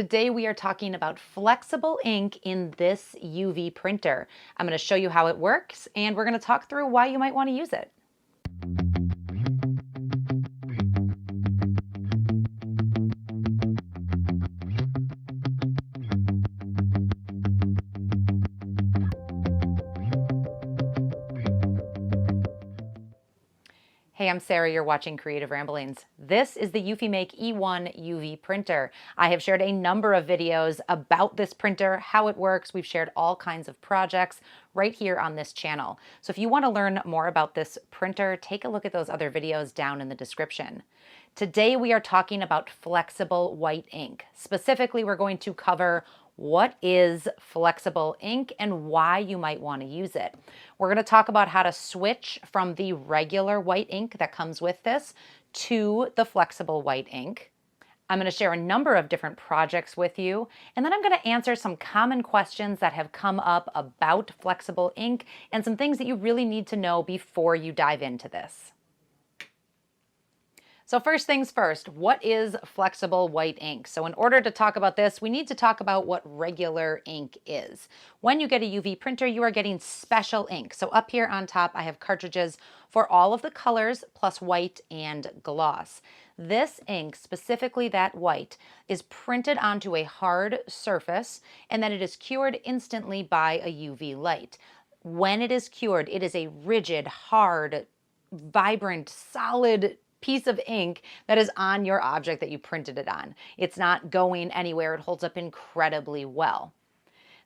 Today we are talking about flexible ink in this UV printer. I'm going to show you how it works, and we're going to talk through why you might want to use it. Hey, I'm Sarah, you're watching Creative Ramblings. This is the eufyMake E1 UV printer. I have shared a number of videos about this printer, how it works. We've shared all kinds of projects right here on this channel. So if you want to learn more about this printer, take a look at those other videos down in the description. Today we are talking about flexible white ink. Specifically, we're going to cover what is flexible ink and why you might want to use it. We're going to talk about how to switch from the regular white ink that comes with this to the flexible white ink. I'm going to share a number of different projects with you, and then I'm going to answer some common questions that have come up about flexible ink and some things that you really need to know before you dive into this. So first things first, what is flexible white ink? So in order to talk about this, we need to talk about what regular ink is. When you get a UV printer, you are getting special ink. So up here on top, I have cartridges for all of the colors plus white and gloss. This ink, specifically that white, is printed onto a hard surface, and then it is cured instantly by a UV light. When it is cured, it is a rigid, hard, vibrant, solid piece of ink that is on your object that you printed it on. It's not going anywhere. It holds up incredibly well.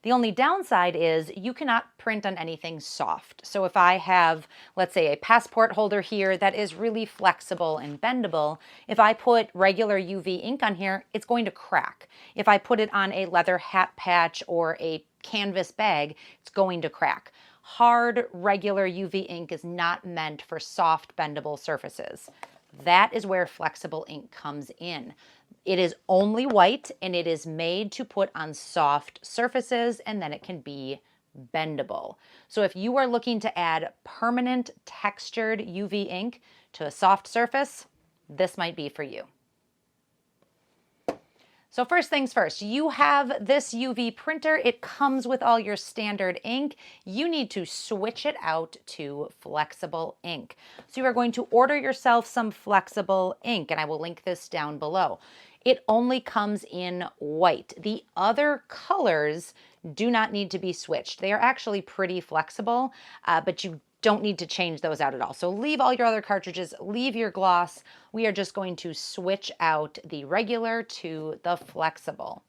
The only downside is you cannot print on anything soft. So if I have, let's say, a passport holder here that is really flexible and bendable, if I put regular UV ink on here, it's going to crack. If I put it on a leather hat patch or a canvas bag, it's going to crack. Hard, regular UV ink is not meant for soft, bendable surfaces. That is where flexible ink comes in. It is only white and it is made to put on soft surfaces, and then it can be bendable. So if you are looking to add permanent textured UV ink to a soft surface, this might be for you. So first things first, you have this UV printer. It comes with all your standard ink. You need to switch it out to flexible ink. So you are going to order yourself some flexible ink, and I will link this down below. It only comes in white. The other colors do not need to be switched. They are actually pretty flexible, but you don't need to change those out at all. So leave all your other cartridges, leave your gloss. We are just going to switch out the regular to the flexible.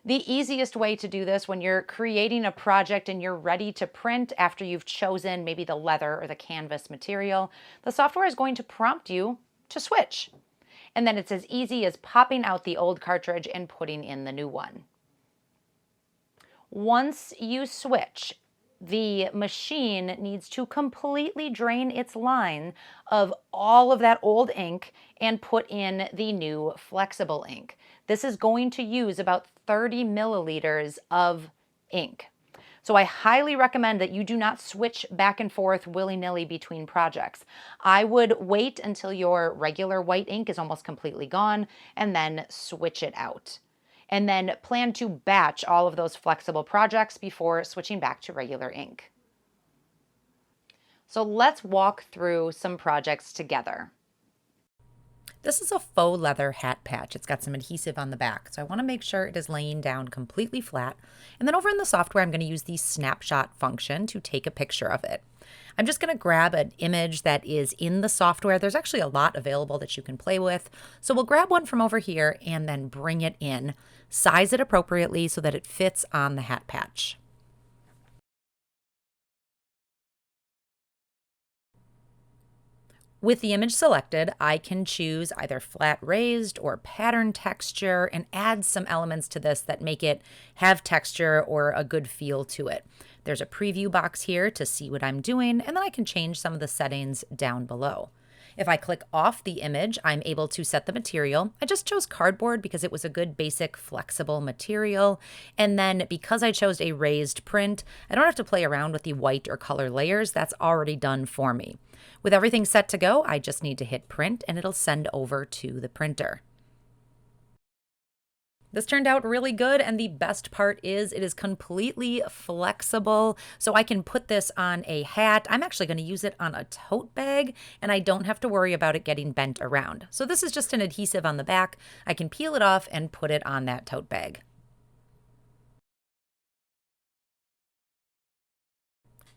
The easiest way to do this when you're creating a project and you're ready to print after you've chosen maybe the leather or the canvas material, the software is going to prompt you to switch. And then it's as easy as popping out the old cartridge and putting in the new one. Once you switch, the machine needs to completely drain its line of all of that old ink and put in the new flexible ink. This is going to use about 30 milliliters of ink. So I highly recommend that you do not switch back and forth willy-nilly between projects. I would wait until your regular white ink is almost completely gone and then switch it out. And then plan to batch all of those flexible projects before switching back to regular ink. So let's walk through some projects together. This is a faux leather hat patch. It's got some adhesive on the back, so I want to make sure it is laying down completely flat. And then over in the software, I'm going to use the snapshot function to take a picture of it. I'm just going to grab an image that is in the software. There's actually a lot available that you can play with. So we'll grab one from over here and then bring it in, size it appropriately so that it fits on the hat patch. With the image selected, I can choose either flat raised or pattern texture and add some elements to this that make it have texture or a good feel to it. There's a preview box here to see what I'm doing, and then I can change some of the settings down below. If I click off the image, I'm able to set the material. I just chose cardboard because it was a good basic flexible material. And then because I chose a raised print, I don't have to play around with the white or color layers. That's already done for me. With everything set to go, I just need to hit print and it'll send over to the printer. This turned out really good, and the best part is it is completely flexible, so I can put this on a hat. I'm actually going to use it on a tote bag, and I don't have to worry about it getting bent around. So this is just an adhesive on the back. I can peel it off and put it on that tote bag.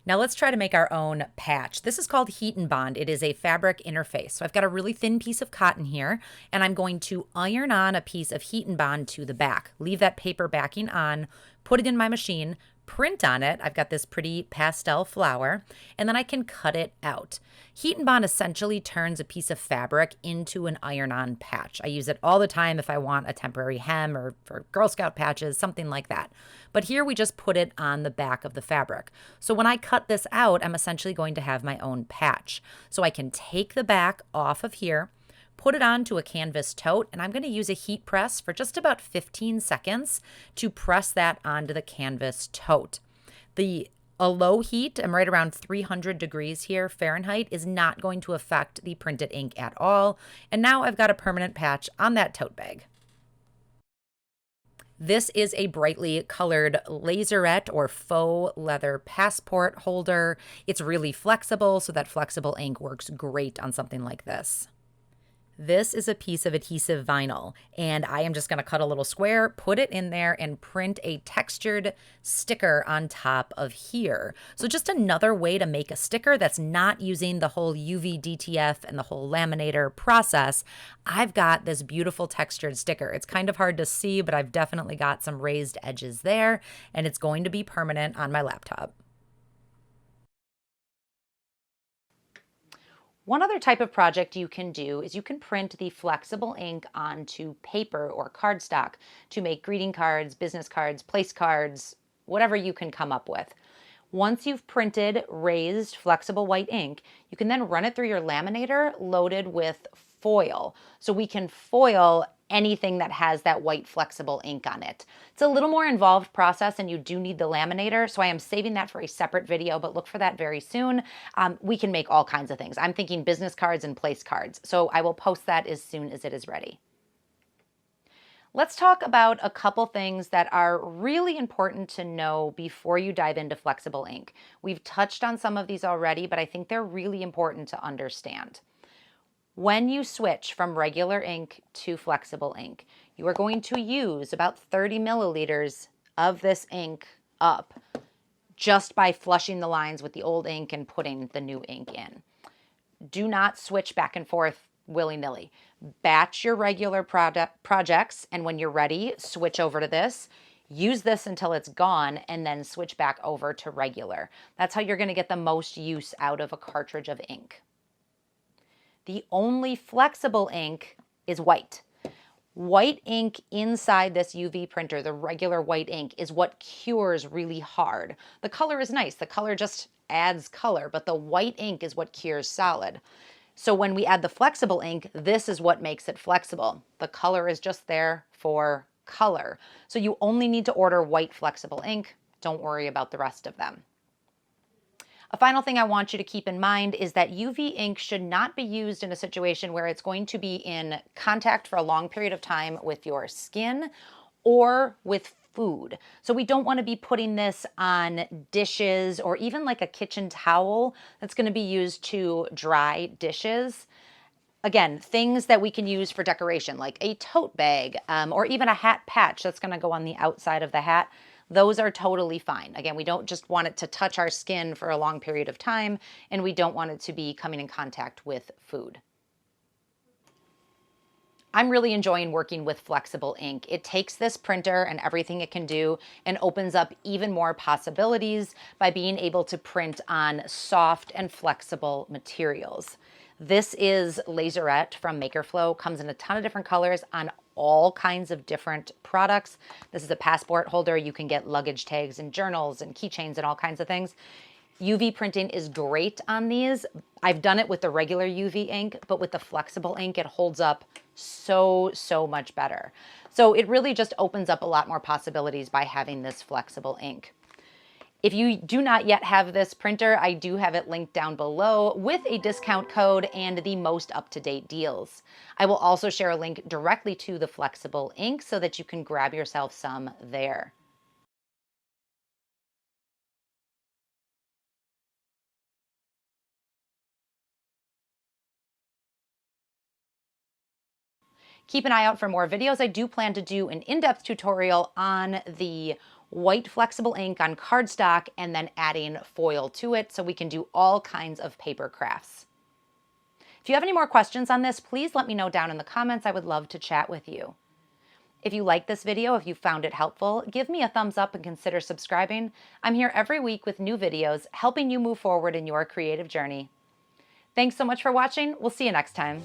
Now let's try to make our own patch. This is called Heat and Bond. It is a fabric interface. So I've got a really thin piece of cotton here, and I'm going to iron on a piece of Heat and Bond to the back. Leave that paper backing on, put it in my machine, print on it. I've got this pretty pastel flower, and then I can cut it out. Heat and Bond essentially turns a piece of fabric into an iron-on patch. I use it all the time if I want a temporary hem or for Girl Scout patches, something like that. But here we just put it on the back of the fabric. So when I cut this out, I'm essentially going to have my own patch. So I can take the back off of here, put it onto a canvas tote, and I'm going to use a heat press for just about 15 seconds to press that onto the canvas tote. A low heat, I'm right around 300 degrees here, Fahrenheit, is not going to affect the printed ink at all. And now I've got a permanent patch on that tote bag. This is a brightly colored laserette or faux leather passport holder. It's really flexible, so that flexible ink works great on something like this. This is a piece of adhesive vinyl, and I am just going to cut a little square, put it in there, and print a textured sticker on top of here. So just another way to make a sticker that's not using the whole UV DTF and the whole laminator process. I've got this beautiful textured sticker. It's kind of hard to see, but I've definitely got some raised edges there, and it's going to be permanent on my laptop. One other type of project you can do is you can print the flexible ink onto paper or cardstock to make greeting cards, business cards, place cards, whatever you can come up with. Once you've printed raised flexible white ink, you can then run it through your laminator loaded with foil. So we can foil anything that has that white flexible ink on it. It's a little more involved process and you do need the laminator, so I am saving that for a separate video, but look for that very soon. We can make all kinds of things. I'm thinking business cards and place cards, so I will post that as soon as it is ready. Let's talk about a couple things that are really important to know before you dive into flexible ink. We've touched on some of these already, but I think they're really important to understand. When you switch from regular ink to flexible ink, you are going to use about 30 milliliters of this ink up just by flushing the lines with the old ink and putting the new ink in. Do not switch back and forth willy-nilly. Batch your regular projects, and when you're ready, switch over to this. Use this until it's gone, and then switch back over to regular. That's how you're going to get the most use out of a cartridge of ink. The only flexible ink is white. White ink inside this UV printer, the regular white ink, is what cures really hard. The color is nice. The color just adds color, but the white ink is what cures solid. So when we add the flexible ink, this is what makes it flexible. The color is just there for color. So you only need to order white flexible ink. Don't worry about the rest of them. A final thing I want you to keep in mind is that UV ink should not be used in a situation where it's going to be in contact for a long period of time with your skin or with food. So we don't want to be putting this on dishes or even like a kitchen towel that's going to be used to dry dishes. Again, things that we can use for decoration, like a tote bag or even a hat patch that's going to go on the outside of the hat. Those are totally fine. Again, we don't just want it to touch our skin for a long period of time, and we don't want it to be coming in contact with food. I'm really enjoying working with flexible ink. It takes this printer and everything it can do and opens up even more possibilities by being able to print on soft and flexible materials. This is Laserette from MakerFlow. Comes in a ton of different colors on all kinds of different products. This is a passport holder. You can get luggage tags and journals and keychains and all kinds of things. UV printing is great on these. I've done it with the regular UV ink, but with the flexible ink, it holds up so much better. So it really just opens up a lot more possibilities by having this flexible ink. If you do not yet have this printer, I do have it linked down below with a discount code and the most up-to-date deals. I will also share a link directly to the flexible ink so that you can grab yourself some there. Keep an eye out for more videos. I do plan to do an in-depth tutorial on the white flexible ink on cardstock and then adding foil to it so we can do all kinds of paper crafts. If you have any more questions on this, please let me know down in the comments. I would love to chat with you. If you liked this video, if you found it helpful, give me a thumbs up and consider subscribing. I'm here every week with new videos, helping you move forward in your creative journey. Thanks so much for watching. We'll see you next time.